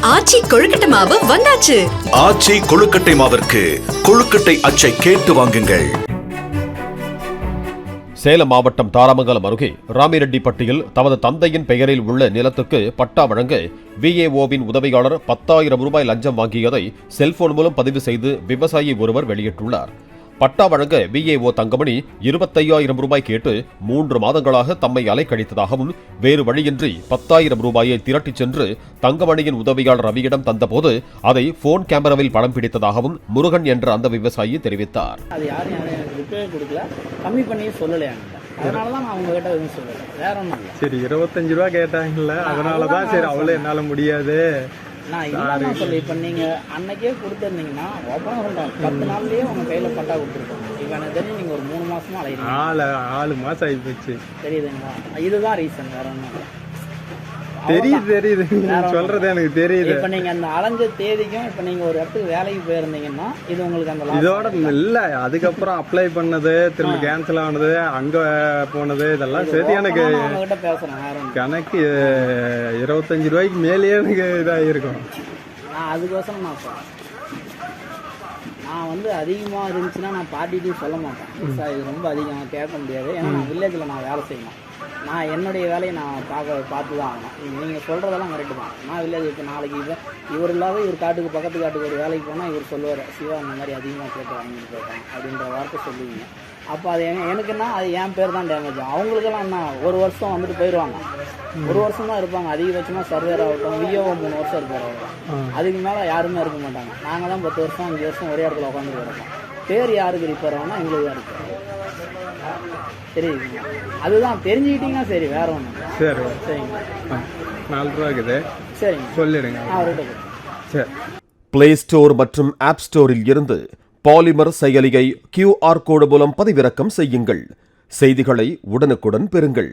ஆச்சி கொழுக்கட்டை மாவு வந்தாச்சு. ஆச்சி கொழுக்கட்டை மாவிற்கு கொழுக்கட்டை அச்சை கேட்டு வாங்குங்கள். சேலம் மாவட்டம் தாராமங்கலம் அருகே ராமிரெட்டிப்பட்டியில் தமது தந்தையின் பெயரில் உள்ள நிலத்துக்கு பட்டா வழங்க விஏஓவின் உதவியாளர் 10,000 ரூபாய் லஞ்சம் வாங்கியதை செல்போன் மூலம் பதிவு செய்து விவசாயி ஒருவர் வெளியிட்டுள்ளார். பட்டா வழங்க விஏஓ தங்கமணி 25,000 ரூபாய் கேட்டு 3 மாதங்களாக தம்மை அலைக்கழித்ததாகவும் வேறு வழியின்றி 10,000 ரூபாயை திரட்டிச் சென்று தங்கமணியின் உதவியாளர் ரவியிடம் தந்தபோது அதை போன் கேமராவில் படம் பிடித்ததாகவும் முருகன் என்ற அந்த விவசாயி தெரிவித்தார். சரி 25 ரூபா கேட்டாங்கல்ல, அதனாலதான் சரி அவ்வளவு என்னால முடியாது. நான் இல்லைன்னு சொல்லி இப்போ நீங்கள் அன்னைக்கே கொடுத்துருந்தீங்கன்னா ஓப்பனாக சொல்கிறேன், 10 நாள்லேயே உங்கள் கையில் பட்டா கொடுத்துருக்கோம். இப்போ எனக்கு தெரிஞ்சு நீங்கள் ஒரு 3 மாதமாக அலைகிறீங்க. 4 மாதம் ஆகி போச்சு. தெரியுதுங்களா? இதுதான் ரீசன், வேற ஒன்றும் தெரியுது சொல்றது எனக்கு தெரியுது. இப்போ நீங்கள் அந்த அலைஞ்ச தேதிக்கும் இப்போ நீங்கள் ஒரு இடத்துக்கு வேலைக்கு போயிருந்தீங்கன்னா இது உங்களுக்கு அந்த இதோட இல்லை. அதுக்கப்புறம் அப்ளை பண்ணது, திரும்ப கேன்சல் ஆனது, அங்கே போனது, இதெல்லாம் சரி எனக்கு உங்ககிட்ட பேசுகிறேன். கணக்கு 25 ரூபாய்க்கு மேலேயே எனக்கு இதாக இருக்கும். நான் அதுக்கோசரம் நான் வந்து அதிகமாக இருந்துச்சுன்னா நான் பார்ட்டிட்டையும் சொல்ல மாட்டேன். சார் இது ரொம்ப அதிகமாக கேட்க முடியாது, ஏன்னா நான் வில்லேஜில் நான் வேலை செய்யணும். நான் என்னுடைய வேலையை நான் பார்த்து தான் ஆகணும். நீங்கள் சொல்கிறதெல்லாம் கரெக்டு தான். நான் வில்லேஜ் இப்போ நாளைக்கு இவர் இல்லாத இவர் காட்டுக்கு பக்கத்து காட்டுக்கு ஒரு வேலைக்கு போனால் இவர் சொல்லுவார், சிவா இந்த மாதிரி அதிகமாக கேட்டு வாங்கிட்டு போயிட்டாங்க அப்படின்ற வார்த்தை சொல்லுவீங்க. அப்போ அது எனக்குன்னா அது என் பேர் தான் டேமேஜ். அவங்களுக்கெல்லாம் என்ன 1 வருஷம் வந்துட்டு போயிடுவாங்க, 1 வருஷம் தான் இருப்பாங்க. அதிகபட்சமாக சர்வேர் ஆகட்டும், விஓ 3 வருஷம் இருப்பார். அதுக்கு மேலே யாருமே இருக்க மாட்டாங்க. நாங்கள் தான் 10 வருஷம் 5 வருஷம் ஒரே இடத்துல உட்காந்து கிடப்போம். பேர் யாருக்கு ரிப்பேர் ஆகுனா எங்களுக்கு தான் இருக்கு. தெரியுதுங்க? அதுதான் தெரிஞ்சுக்கிட்டீங்கன்னா சரி, வேற ஒன்று. சரி சரிங்க, 4 ரூபா இருக்குது. சரிங்க, சொல்லிடுங்க. அவர்கிட்ட சரி. பிளே ஸ்டோர் மற்றும் ஆப் ஸ்டோரில் இருந்து பாலிமர் செயலியை QR கோடு மூலம் பதிவிறக்கம் செய்யுங்கள். செய்திகளை உடனுக்குடன் பெறுங்கள்.